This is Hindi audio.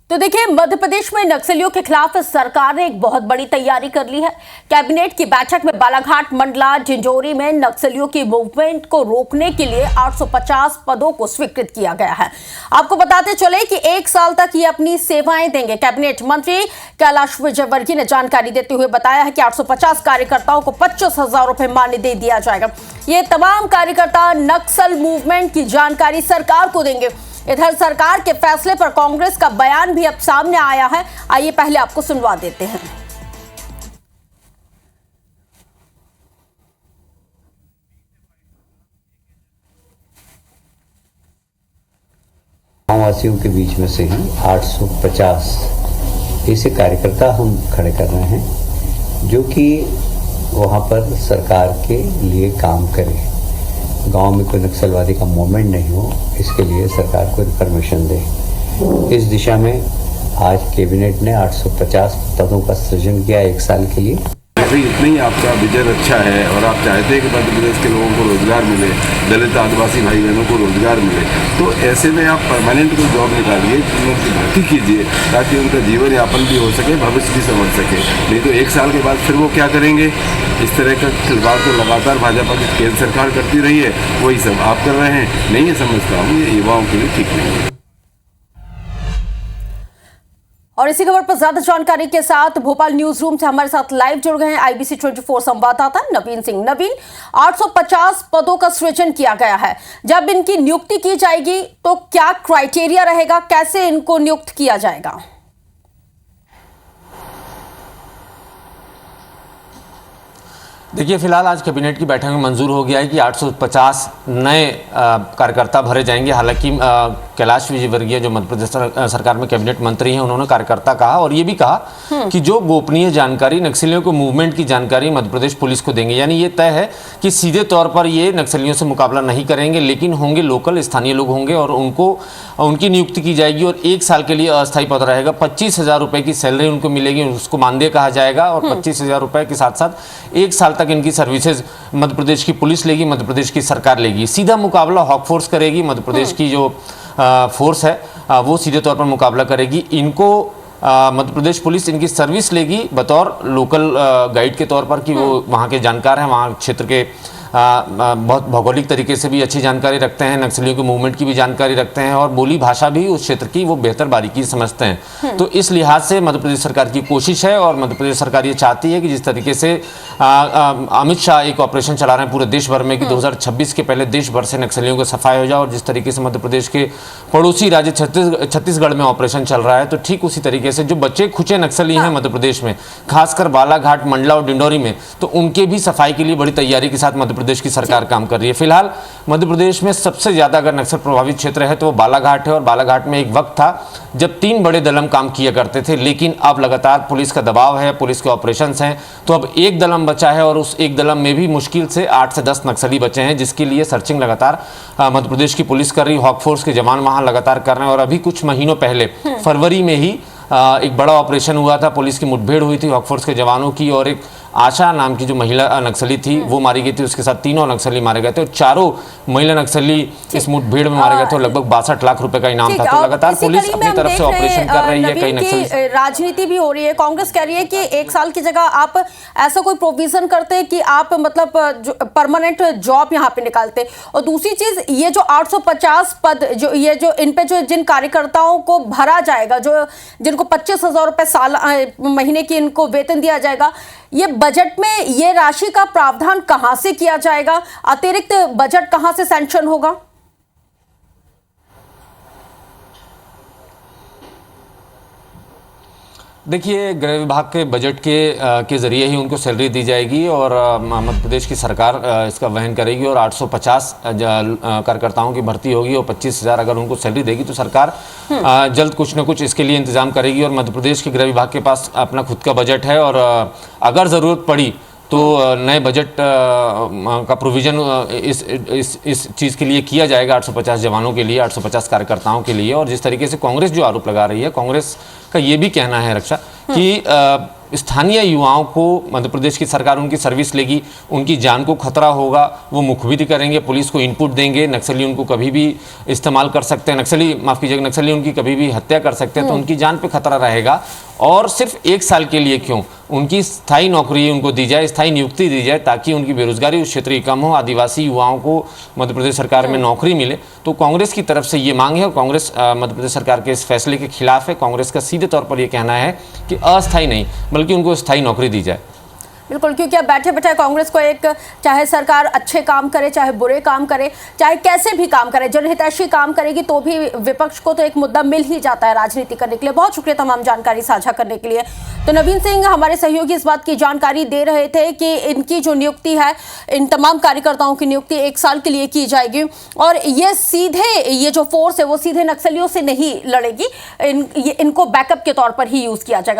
तो देखिए, मध्य प्रदेश में नक्सलियों के खिलाफ सरकार ने एक बहुत बड़ी तैयारी कर ली है। कैबिनेट की बैठक में बालाघाट, मंडला, झिंझोरी में नक्सलियों की मूवमेंट को रोकने के लिए 850 पदों को स्वीकृत किया गया है। आपको बताते चले कि 1 साल तक ये अपनी सेवाएं देंगे। कैबिनेट मंत्री कैलाश विजयवर्गीय ने जानकारी देते हुए बताया है कि 850 कार्यकर्ताओं को 25,000 रुपए मानदेय दिया जाएगा। ये तमाम कार्यकर्ता नक्सल मूवमेंट की जानकारी सरकार को देंगे। इधर सरकार के फैसले पर कांग्रेस का बयान भी अब सामने आया है। आइए पहले आपको सुनवा देते हैं। गांववासियों के बीच में से ही 850 ऐसे कार्यकर्ता हम खड़े कर रहे हैं जो कि वहां पर सरकार के लिए काम करें। गांव में कोई नक्सलवादी का मूवमेंट नहीं हो, इसके लिए सरकार को परमिशन दे। इस दिशा में आज कैबिनेट ने 850 पदों का सृजन किया 1 साल के लिए। इतना ही आपका विजन अच्छा है और आप चाहते हैं कि मध्य प्रदेश के लोगों को रोजगार मिले, दलित आदिवासी भाई बहनों को रोजगार मिले, तो ऐसे में आप परमानेंट कोई जॉब निकालिए, उनकी भर्ती कीजिए ताकि उनका जीवन यापन भी हो सके, भविष्य भी समझ सके। नहीं तो 1 साल के बाद फिर वो क्या करेंगे? इस तरह का खिलवाड़ तो लगातार भाजपा की केंद्र सरकार करती रही है, वही सब आप कर रहे हैं। नहीं, ये समझता हूँ ये युवाओं के लिए ठीक नहीं है। और इसी खबर पर ज्यादा जानकारी के साथ भोपाल न्यूज रूम से हमारे साथ लाइव जुड़ गए हैं IBC 24 संवाददाता नवीन सिंह। नवीन, 850 पदों का सृजन किया गया है। जब इनकी नियुक्ति की जाएगी तो क्या क्राइटेरिया रहेगा, कैसे इनको नियुक्त किया जाएगा? देखिए, फिलहाल आज कैबिनेट की बैठक में मंजूर हो गया है कि 850 नए कार्यकर्ता भरे जाएंगे। हालांकि कैलाश विजयवर्गीय जो मध्य प्रदेश सरकार में कैबिनेट मंत्री हैं, उन्होंने कार्यकर्ता कहा और ये भी कहा कि जो गोपनीय जानकारी नक्सलियों को मूवमेंट की जानकारी मध्य प्रदेश पुलिस को देंगे। यानी ये तय है कि सीधे तौर पर ये नक्सलियों से मुकाबला नहीं करेंगे, लेकिन होंगे लोकल, स्थानीय लोग होंगे और उनकी नियुक्ति की जाएगी और 1 साल के लिए अस्थायी पद रहेगा। 25,000 रुपये की सैलरी उनको मिलेगी, उसको मानदेय कहा जाएगा और 25,000 रुपये के साथ साथ 1 साल तक इनकी सर्विसेज मध्य प्रदेश की पुलिस लेगी, मध्य प्रदेश की सरकार लेगी। सीधा मुकाबला हॉक फोर्स करेगी। मध्य प्रदेश की जो फोर्स है वो सीधे तौर पर मुकाबला करेगी। इनको मध्य प्रदेश पुलिस इनकी सर्विस लेगी बतौर लोकल गाइड के तौर पर कि वो वहाँ के जानकार हैं, वहाँ क्षेत्र के बहुत भौगोलिक तरीके से भी अच्छी जानकारी रखते हैं, नक्सलियों के मूवमेंट की भी जानकारी रखते हैं और बोली भाषा भी उस क्षेत्र की वो बेहतर बारीकी समझते हैं। तो इस लिहाज से मध्य प्रदेश सरकार की कोशिश है और मध्य प्रदेश सरकार ये चाहती है कि जिस तरीके से अमित शाह एक ऑपरेशन चला रहे हैं पूरे देश भर में कि 2026 के पहले देश भर से नक्सलियों को सफाई हो जाए, और जिस तरीके से मध्य प्रदेश के पड़ोसी राज्य छत्तीसगढ़ में ऑपरेशन चल रहा है, तो ठीक उसी तरीके से जो बच्चे खुचे नक्सली हैं मध्य प्रदेश में, खासकर बालाघाट, मंडला और डिंडोरी में, तो उनके भी सफाई के लिए बड़ी तैयारी के साथ मध्य प्रदेश की सरकार काम कर रही है। फिलहाल मध्य प्रदेश में सबसे ज्यादा अगर नक्सल प्रभावित क्षेत्र है तो वो बालाघाट है और बालाघाट में एक वक्त था जब 3 बड़े दलम काम किया करते थे, लेकिन अब लगातार पुलिस का दबाव है, पुलिस के ऑपरेशंस हैं, तो अब एक दलम बचा है और उस एक दलम में भी मुश्किल से 8 से 10 नक्सली बचे हैं, जिसके लिए सर्चिंग लगातार मध्य प्रदेश की पुलिस कर रही, हॉक फोर्स के जवान वहां लगातार कर रहे हैं। और अभी कुछ महीनों पहले फरवरी में ही एक बड़ा ऑपरेशन हुआ था, पुलिस की मुठभेड़ हुई थी हॉक फोर्स के जवानों की, और एक आशा नाम की जो महिला नक्सली थी वो मारी गई थी, उसके साथ 3 और नक्सली मारे गए थे और 4 महिला नक्सली इस मुठभेड़ में मारे गए थे और लगभग 62 लाख रुपए का इनाम था। तो लगातार पुलिस अपनी तरफ से ऑपरेशन कर रही है। कई नक्सली राजनीति भी हो रही है। कांग्रेस कह रही है कि 1 साल की जगह आप ऐसा कोई प्रोविजन करते कि आप मतलब परमानेंट जॉब यहाँ पे निकालते। और दूसरी चीज, ये जो 850 पद जो ये जो इन पे जो जिन कार्यकर्ताओं को भरा जाएगा, जो जिनको 25,000 रुपए साल महीने की इनको वेतन दिया जाएगा, ये बजट में ये राशि का प्रावधान कहां से किया जाएगा? अतिरिक्त बजट कहां से सैंक्शन होगा? देखिए, गृह विभाग के बजट के जरिए ही उनको सैलरी दी जाएगी और मध्य प्रदेश की सरकार इसका वहन करेगी और 850 कार्यकर्ताओं की भर्ती होगी और 25,000 अगर उनको सैलरी देगी तो सरकार जल्द कुछ न कुछ इसके लिए इंतजाम करेगी। और मध्य प्रदेश के गृह विभाग के पास अपना खुद का बजट है और अगर ज़रूरत पड़ी तो नए बजट का प्रोविज़न इस चीज़ के लिए किया जाएगा, 850 जवानों के लिए, 850 कार्यकर्ताओं के लिए। और जिस तरीके से कांग्रेस जो आरोप लगा रही है, कांग्रेस का ये भी कहना है रक्षा कि स्थानीय युवाओं को मध्य प्रदेश की सरकार उनकी सर्विस लेगी, उनकी जान को खतरा होगा, वो मुखबिरी करेंगे, पुलिस को इनपुट देंगे, नक्सली उनको कभी भी इस्तेमाल कर सकते हैं, नक्सली उनकी कभी भी हत्या कर सकते हैं, तो उनकी जान पे खतरा रहेगा। और सिर्फ 1 साल के लिए क्यों, उनकी स्थायी नौकरी उनको दी जाए, स्थायी नियुक्ति दी जाए, ताकि उनकी बेरोजगारी उस क्षेत्र की कम हो, आदिवासी युवाओं को मध्य प्रदेश सरकार में नौकरी मिले। तो कांग्रेस की तरफ से ये मांग है और कांग्रेस मध्य प्रदेश सरकार के इस फैसले के खिलाफ है। कांग्रेस का सीधे तौर पर यह कहना है कि अस्थायी नहीं बल्कि उनको स्थायी नौकरी दी जाए। बिल्कुल, क्योंकि अब बैठे बैठे कांग्रेस को एक, चाहे सरकार अच्छे काम करे, चाहे बुरे काम करे, चाहे कैसे भी काम करे, जनहितैषी काम करेगी तो भी विपक्ष को तो एक मुद्दा मिल ही जाता है राजनीति करने के लिए। बहुत शुक्रिया तमाम जानकारी साझा करने के लिए। तो नवीन सिंह हमारे सहयोगी इस बात की जानकारी दे रहे थे कि इनकी जो नियुक्ति है, इन तमाम कार्यकर्ताओं की नियुक्ति 1 साल के लिए की जाएगी और ये सीधे, ये जो फोर्स है वो सीधे नक्सलियों से नहीं लड़ेगी, इनको बैकअप के तौर पर ही यूज किया जाएगा।